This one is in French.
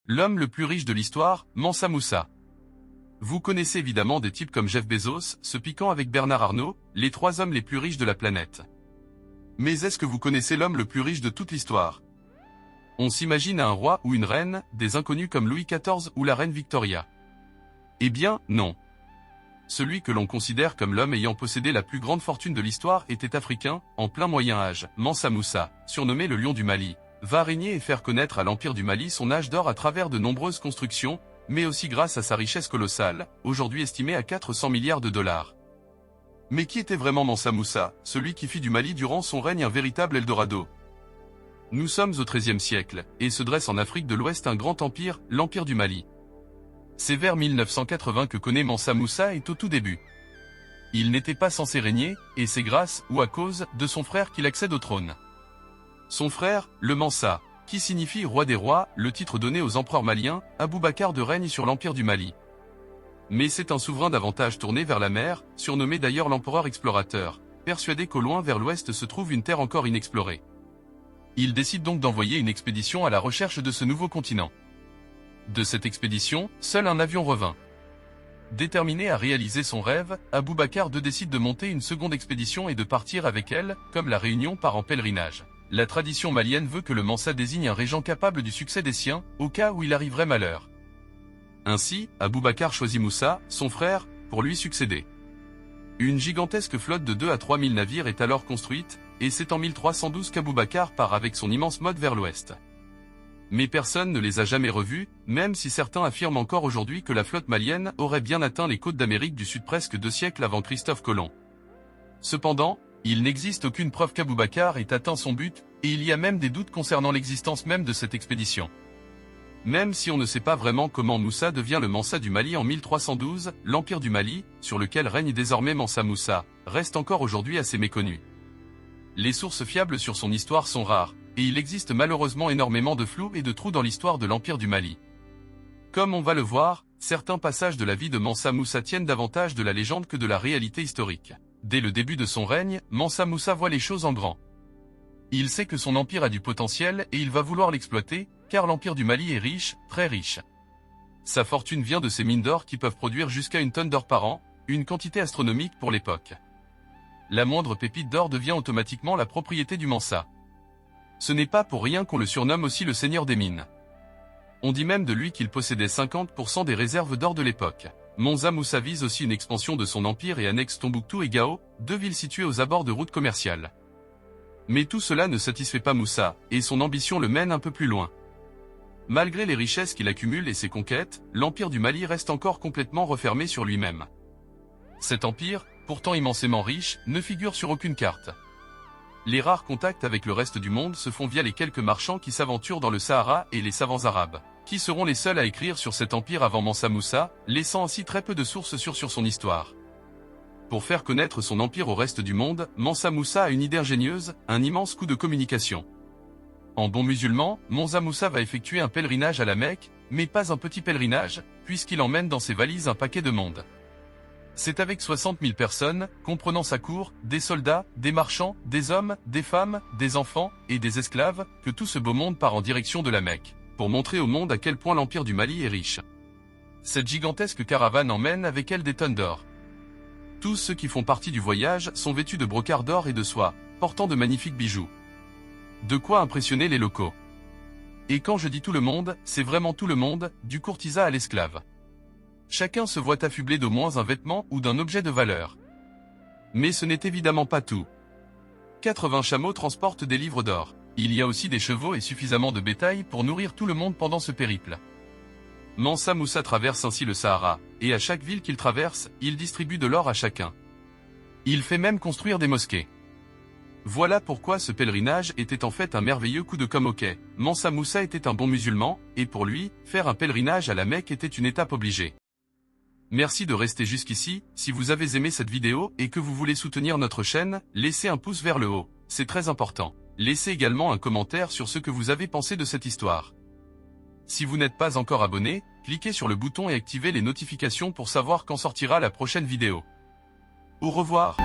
L'homme le plus riche de l'histoire, Mansa Moussa. Vous connaissez évidemment des types comme Jeff Bezos, se piquant avec Bernard Arnault, les 3 hommes les plus riches de la planète. Mais est-ce que vous connaissez l'homme le plus riche de toute l'histoire? On s'imagine un roi ou une reine, des inconnus comme Louis XIV ou la reine Victoria. Eh bien, non. Celui que l'on considère comme l'homme ayant possédé la plus grande fortune de l'histoire était africain, en plein Moyen-Âge. Mansa Moussa, surnommé le Lion du Mali, va régner et faire connaître à l'Empire du Mali son âge d'or à travers de nombreuses constructions, mais aussi grâce à sa richesse colossale, aujourd'hui estimée à 400 milliards de dollars. Mais qui était vraiment Mansa Moussa, celui qui fit du Mali durant son règne un véritable Eldorado? Nous sommes au XIIIe siècle, et se dresse en Afrique de l'Ouest un grand empire, l'Empire du Mali. C'est vers 1980 que connaît Mansa Moussa et au tout début. Il n'était pas censé régner, et c'est grâce, ou à cause, de son frère qu'il accède au trône. Son frère, le Mansa, qui signifie roi des rois, le titre donné aux empereurs maliens, Aboubacar de règne sur l'Empire du Mali. Mais c'est un souverain davantage tourné vers la mer, surnommé d'ailleurs l'empereur explorateur, persuadé qu'au loin vers l'ouest se trouve une terre encore inexplorée. Il décide donc d'envoyer une expédition à la recherche de ce nouveau continent. De cette expédition, seul un avion revint. Déterminé à réaliser son rêve, Aboubacar II décide de monter une seconde expédition et de partir avec elle, comme la Réunion part en pèlerinage. La tradition malienne veut que le Mansa désigne un régent capable du succès des siens, au cas où il arriverait malheur. Ainsi, Aboubacar choisit Moussa, son frère, pour lui succéder. Une gigantesque flotte de 2 à 3 000 navires est alors construite, et c'est en 1312 qu'Aboubacar part avec son immense mode vers l'ouest. Mais personne ne les a jamais revus, même si certains affirment encore aujourd'hui que la flotte malienne aurait bien atteint les côtes d'Amérique du Sud presque 2 siècles avant Christophe Colomb. Cependant, il n'existe aucune preuve qu'Aboubacar ait atteint son but, et il y a même des doutes concernant l'existence même de cette expédition. Même si on ne sait pas vraiment comment Moussa devient le Mansa du Mali en 1312, l'Empire du Mali, sur lequel règne désormais Mansa Moussa, reste encore aujourd'hui assez méconnu. Les sources fiables sur son histoire sont rares, et il existe malheureusement énormément de flou et de trous dans l'histoire de l'Empire du Mali. Comme on va le voir, certains passages de la vie de Mansa Moussa tiennent davantage de la légende que de la réalité historique. Dès le début de son règne, Mansa Moussa voit les choses en grand. Il sait que son empire a du potentiel et il va vouloir l'exploiter, car l'Empire du Mali est riche, très riche. Sa fortune vient de ses mines d'or qui peuvent produire jusqu'à 1 tonne d'or par an, une quantité astronomique pour l'époque. La moindre pépite d'or devient automatiquement la propriété du Mansa. Ce n'est pas pour rien qu'on le surnomme aussi le seigneur des mines. On dit même de lui qu'il possédait 50% des réserves d'or de l'époque. Mansa Moussa vise aussi une expansion de son empire et annexe Tombouctou et Gao, 2 villes situées aux abords de routes commerciales. Mais tout cela ne satisfait pas Moussa, et son ambition le mène un peu plus loin. Malgré les richesses qu'il accumule et ses conquêtes, l'Empire du Mali reste encore complètement refermé sur lui-même. Cet empire, pourtant immensément riche, ne figure sur aucune carte. Les rares contacts avec le reste du monde se font via les quelques marchands qui s'aventurent dans le Sahara et les savants arabes, qui seront les seuls à écrire sur cet empire avant Mansa Moussa, laissant ainsi très peu de sources sûres sur son histoire. Pour faire connaître son empire au reste du monde, Mansa Moussa a une idée ingénieuse, un immense coup de communication. En bon musulman, Mansa Moussa va effectuer un pèlerinage à la Mecque, mais pas un petit pèlerinage, puisqu'il emmène dans ses valises un paquet de monde. C'est avec 60 000 personnes, comprenant sa cour, des soldats, des marchands, des hommes, des femmes, des enfants et des esclaves, que tout ce beau monde part en direction de la Mecque, pour montrer au monde à quel point l'Empire du Mali est riche. Cette gigantesque caravane emmène avec elle des tonnes d'or. Tous ceux qui font partie du voyage sont vêtus de brocarts d'or et de soie, portant de magnifiques bijoux. De quoi impressionner les locaux. Et quand je dis tout le monde, c'est vraiment tout le monde, du courtisan à l'esclave. Chacun se voit affublé d'au moins un vêtement ou d'un objet de valeur. Mais ce n'est évidemment pas tout. 80 chameaux transportent des livres d'or. Il y a aussi des chevaux et suffisamment de bétail pour nourrir tout le monde pendant ce périple. Mansa Moussa traverse ainsi le Sahara, et à chaque ville qu'il traverse, il distribue de l'or à chacun. Il fait même construire des mosquées. Voilà pourquoi ce pèlerinage était en fait un merveilleux coup de com' au quai. Mansa Moussa était un bon musulman, et pour lui, faire un pèlerinage à la Mecque était une étape obligée. Merci de rester jusqu'ici. Si vous avez aimé cette vidéo et que vous voulez soutenir notre chaîne, laissez un pouce vers le haut, c'est très important. Laissez également un commentaire sur ce que vous avez pensé de cette histoire. Si vous n'êtes pas encore abonné, cliquez sur le bouton et activez les notifications pour savoir quand sortira la prochaine vidéo. Au revoir.